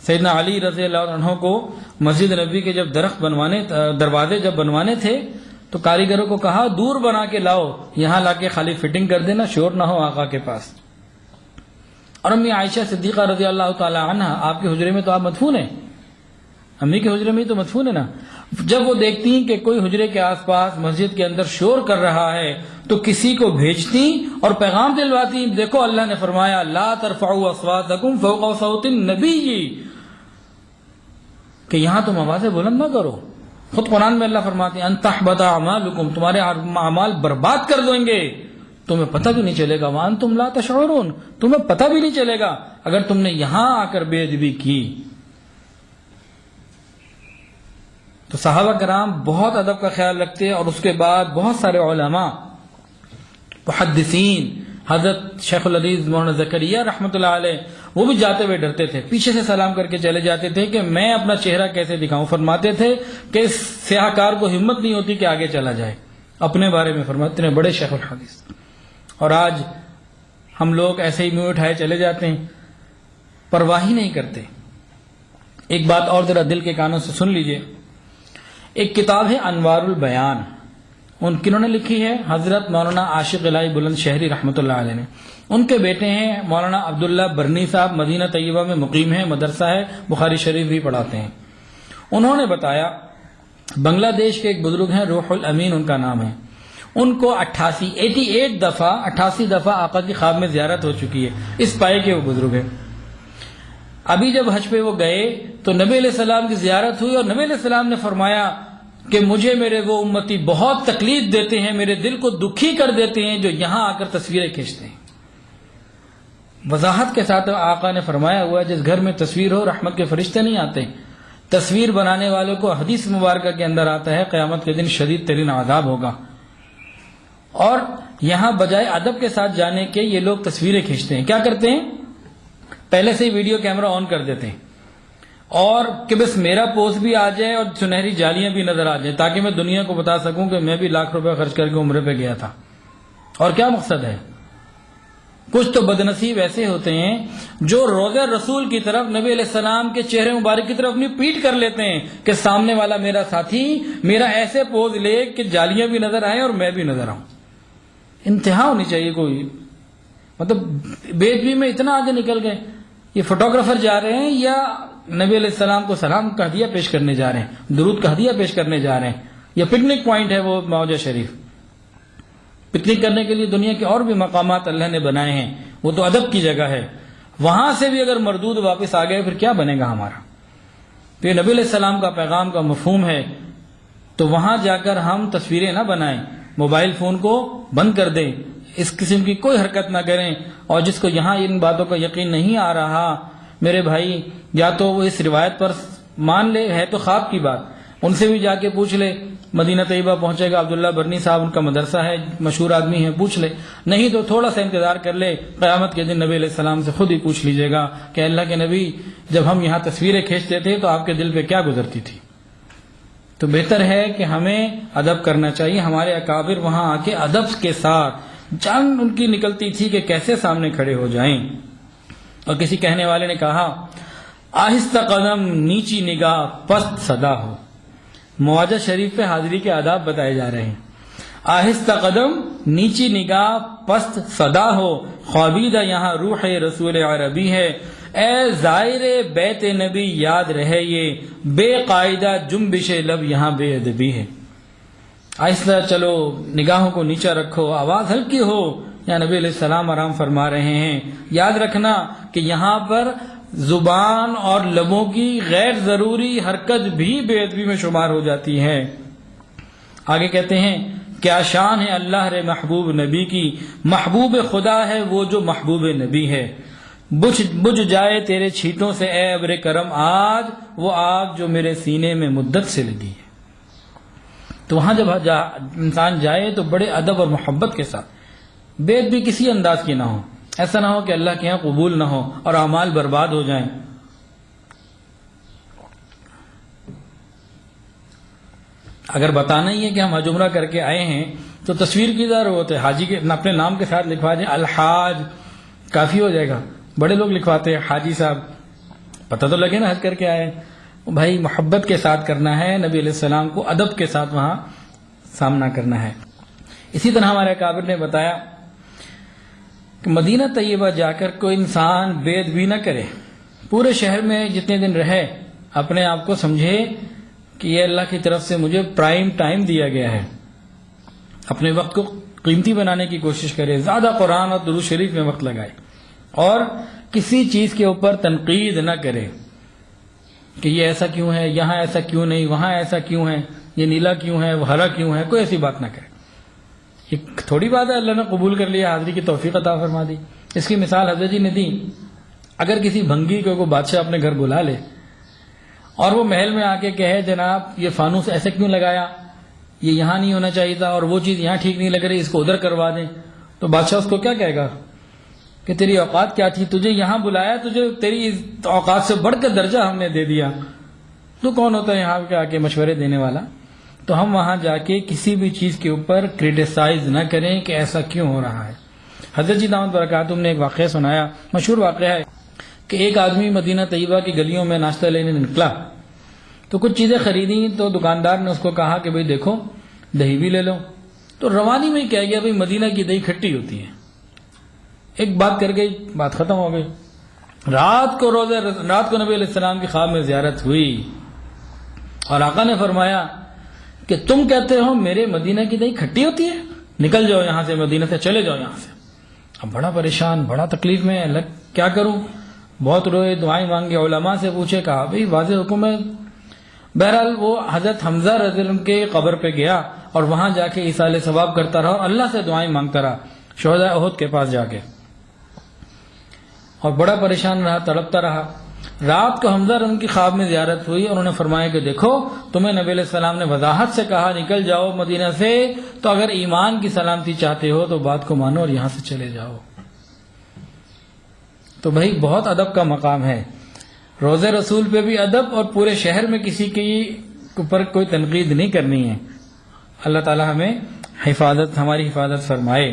سیدنا علی رضی اللہ عنہ کو مسجد نبوی کے جب دروازے جب بنوانے تھے تو کاریگروں کو کہا دور بنا کے لاؤ، یہاں لا کے خالی فٹنگ کر دینا، شور نہ ہو آقا کے پاس۔ اور امی عائشہ صدیقہ رضی اللہ تعالی عنہ، آپ کے حجرے میں تو آپ مدفون ہیں، امی کے حجرے میں تو مدفون ہے نا، جب وہ دیکھتی کہ کوئی حجرے کے آس پاس مسجد کے اندر شور کر رہا ہے تو کسی کو بھیجتی اور پیغام دلواتی، دیکھو اللہ نے فرمایا لا ترفعوا اصواتکم فوق صوت النبی، کہ یہاں تم آوازیں بلند نہ کرو۔ خود قرآن میں اللہ فرماتے ہیں ان تحبط اعمالکم، تمہارے اعمال برباد کر دیں گے، تمہیں پتہ بھی نہیں چلے گا، وانتم لا تشعرون، تمہیں پتہ بھی نہیں چلے گا اگر تم نے یہاں آ کر بے ادبی کی۔ تو صحابہ کرام بہت ادب کا خیال رکھتے، اور اس کے بعد بہت سارے علماء محدثین، حضرت شیخ الحدیث مولانا زکریا رحمۃ اللہ علیہ، وہ بھی جاتے ہوئے ڈرتے تھے، پیچھے سے سلام کر کے چلے جاتے تھے کہ میں اپنا چہرہ کیسے دکھاؤں۔ فرماتے تھے کہ سیاہ کار کو ہمت نہیں ہوتی کہ آگے چلا جائے، اپنے بارے میں فرماتے ہیں بڑے شیخ الحدیث۔ اور آج ہم لوگ ایسے ہی منہ اٹھائے چلے جاتے ہیں، پرواہ ہی نہیں کرتے۔ ایک بات اور ذرا دل کے کانوں سے سن لیجئے، ایک کتاب ہے انوار البیان، کنہوں نے لکھی ہے؟ حضرت مولانا عاشق الہی بلند شہری رحمۃ اللہ علیہ نے۔ ان کے بیٹے ہیں مولانا عبداللہ برنی صاحب، مدینہ طیبہ میں مقیم ہیں، مدرسہ ہے، بخاری شریف بھی پڑھاتے ہیں۔ انہوں نے بتایا بنگلہ دیش کے ایک بزرگ ہیں روح الامین ان کا نام ہے، ان کو 88 دفعہ آقا کی خواب میں زیارت ہو چکی ہے، اس پائے کے وہ بزرگ ہیں۔ ابھی جب حج پہ وہ گئے تو نبی علیہ السلام کی زیارت ہوئی، اور نبی علیہ السلام نے فرمایا کہ مجھے میرے وہ امتی بہت تکلیف دیتے ہیں، میرے دل کو دکھی کر دیتے ہیں جو یہاں آ کر تصویریں کھینچتے ہیں۔ وضاحت کے ساتھ آقا نے فرمایا ہوا جس گھر میں تصویر ہو رحمت کے فرشتے نہیں آتے، تصویر بنانے والوں کو حدیث مبارکہ کے اندر آتا ہے قیامت کے دن شدید ترین عذاب ہوگا۔ اور یہاں بجائے ادب کے ساتھ جانے کے یہ لوگ تصویریں کھینچتے ہیں، کیا کرتے ہیں؟ پہلے سے ہی ویڈیو کیمرہ آن کر دیتے ہیں، اور کہ بس میرا پوز بھی آ جائے اور سنہری جالیاں بھی نظر آ جائیں تاکہ میں دنیا کو بتا سکوں کہ میں بھی لاکھ روپے خرچ کر کے عمرے پہ گیا تھا۔ اور کیا مقصد ہے؟ کچھ تو بدنصیب ایسے ہوتے ہیں جو روضہ رسول کی طرف، نبی علیہ السلام کے چہرے مبارک کی طرف اپنی پیٹ کر لیتے ہیں کہ سامنے والا میرا ساتھی میرا ایسے پوز لے کہ جالیاں بھی نظر آئیں اور میں بھی نظر آؤں۔ انتہا ہونی چاہیے کوئی، مطلب بے ادبی میں اتنا آگے نکل گئے۔ یہ فوٹوگرافر جا رہے ہیں یا نبی علیہ السلام کو سلام کا ہدیہ پیش کرنے جا رہے ہیں، درود کا ہدیہ پیش کرنے جا رہے ہیں، یا پکنک پوائنٹ ہے وہ معوجہ شریف؟ پکنک کرنے کے لیے دنیا کے اور بھی مقامات اللہ نے بنائے ہیں، وہ تو ادب کی جگہ ہے، وہاں سے بھی اگر مردود واپس آ گئے پھر کیا بنے گا ہمارا؟ تو یہ نبی علیہ السلام کا پیغام کا مفہوم ہے، تو وہاں جا کر ہم تصویریں نہ بنائیں، موبائل فون کو بند کر دیں، اس قسم کی کوئی حرکت نہ کریں۔ اور جس کو یہاں ان باتوں کا یقین نہیں آ رہا میرے بھائی، یا تو وہ اس روایت پر مان لے، ہے تو خواب کی بات، ان سے بھی جا کے پوچھ لے، مدینہ طیبہ پہنچے گا عبداللہ برنی صاحب، ان کا مدرسہ ہے، مشہور آدمی ہے، پوچھ لے، نہیں تو تھوڑا سا انتظار کر لے، قیامت کے دن نبی علیہ السلام سے خود ہی پوچھ لیجیے گا کہ اللہ کے نبی جب ہم یہاں تصویریں کھینچتے تھے تو آپ کے دل پہ کیا گزرتی تھی؟ تو بہتر ہے کہ ہمیں ادب کرنا چاہیے۔ ہمارے اکابر وہاں آ کے ادب کے ساتھ جان ان کی نکلتی تھی کہ کیسے سامنے کھڑے ہو جائیں۔ اور کسی کہنے والے نے کہا آہستہ قدم نیچی نگاہ پست صدا ہو۔ مواجہ شریف پہ حاضری کے آداب بتائے جا رہے ہیں۔ آہستہ قدم نیچی نگاہ پست صدا ہو، خوابیدہ یہاں روح رسول عربی ہے، اے زائر بیت نبی یاد رہے یہ بے قاعدہ جنبش لب یہاں بے ادبی ہے۔ آہستہ چلو، نگاہوں کو نیچا رکھو، آواز ہلکی ہو، یا نبی علیہ السلام آرام فرما رہے ہیں۔ یاد رکھنا کہ یہاں پر زبان اور لبوں کی غیر ضروری حرکت بھی بے ادبی میں شمار ہو جاتی ہے۔ آگے کہتے ہیں کیا شان ہے اللہ رے محبوب نبی کی، محبوب خدا ہے وہ جو محبوب نبی ہے، بجھ جائے تیرے چھیٹوں سے اے ابر کرم آج وہ آگ جو میرے سینے میں مدت سے لگی ہے۔ تو وہاں جب انسان جائے تو بڑے ادب اور محبت کے ساتھ، بے ادبی کسی انداز کی نہ ہو، ایسا نہ ہو کہ اللہ کے یہاں قبول نہ ہو اور اعمال برباد ہو جائیں۔ اگر بتانا ہی ہے کہ ہم حج عمرہ کر کے آئے ہیں تو تصویر کی ضرورت ہے، حاجی کے اپنے نام کے ساتھ لکھوا دیں الحاج، کافی ہو جائے گا۔ بڑے لوگ لکھواتے ہیں حاجی صاحب، پتہ تو لگے نا حج کر کے آئے. بھائی محبت کے ساتھ کرنا ہے، نبی علیہ السلام کو ادب کے ساتھ وہاں سامنا کرنا ہے. اسی طرح ہمارے اکابر نے بتایا کہ مدینہ طیبہ جا کر کوئی انسان بے ادبی نہ کرے. پورے شہر میں جتنے دن رہے اپنے آپ کو سمجھے کہ یہ اللہ کی طرف سے مجھے پرائم ٹائم دیا گیا ہے. اپنے وقت کو قیمتی بنانے کی کوشش کرے، زیادہ قرآن اور درود شریف میں وقت لگائے، اور کسی چیز کے اوپر تنقید نہ کرے کہ یہ ایسا کیوں ہے، یہاں ایسا کیوں نہیں، وہاں ایسا کیوں ہے، یہ نیلا کیوں ہے، وہ ہرا کیوں ہے. کوئی ایسی بات نہ کرے. یہ تھوڑی بات ہے اللہ نے قبول کر لیا، حاضری کی توفیق عطا فرما دی. اس کی مثال حضرت جی نے دی. اگر کسی بھنگی کو کوئی بادشاہ اپنے گھر بلا لے اور وہ محل میں آ کے کہے جناب یہ فانوس ایسے کیوں لگایا، یہ یہاں نہیں ہونا چاہیے تھا، اور وہ چیز یہاں ٹھیک نہیں لگ رہی، اس کو ادھر کروا دیں، تو بادشاہ اس کو کیا کہے گا کہ تیری اوقات کیا تھی، تجھے یہاں بلایا، تجھے تیری اوقات سے بڑھ کر درجہ ہم نے دے دیا، تو کون ہوتا ہے یہاں کے آ کے مشورے دینے والا. تو ہم وہاں جا کے کسی بھی چیز کے اوپر کریٹیسائز نہ کریں کہ ایسا کیوں ہو رہا ہے. حضرت جی دامت برکاتہم نے ایک واقعہ سنایا، مشہور واقعہ ہے کہ ایک آدمی مدینہ طیبہ کی گلیوں میں ناشتہ لینے نکلا، تو کچھ چیزیں خریدیں، تو دکاندار نے اس کو کہا کہ بھئی دیکھو دہی بھی لے لو. تو روانی میں ہی کہہ گیا بھئی مدینہ کی دہی کھٹی ہوتی ہے. ایک بات کر گئی، بات ختم ہو گئی. رات کو نبی علیہ السلام کی خواب میں زیارت ہوئی اور آقا نے فرمایا کہ تم کہتے ہو میرے مدینہ کی دہی کھٹی ہوتی ہے، نکل جاؤ یہاں سے، مدینہ سے چلے جاؤ یہاں سے. اب بڑا پریشان، بڑا تکلیف میں، کیا کروں؟ بہت روئے، دعائیں مانگے، علماء سے پوچھے، کہا بھئی واضح حکم ہے. بہرحال وہ حضرت حمزہ رضی اللہ عنہ کے قبر پہ گیا اور وہاں جا کے ایصال ثواب کرتا رہا اور اللہ سے دعائیں مانگتا رہا شہداء احد کے پاس جا کے، اور بڑا پریشان رہا، تڑپتا رہا. رات کو حمزہ رضی اللہ عنہ کی خواب میں زیارت ہوئی اور انہوں نے فرمایا کہ دیکھو تمہیں نبی علیہ السلام نے وضاحت سے کہا نکل جاؤ مدینہ سے، تو اگر ایمان کی سلامتی چاہتے ہو تو بات کو مانو اور یہاں سے چلے جاؤ. تو بھائی بہت ادب کا مقام ہے. روضہ رسول پہ بھی ادب، اور پورے شہر میں کسی کے اوپر کوئی تنقید نہیں کرنی ہے. اللہ تعالی ہمیں ہماری حفاظت فرمائے.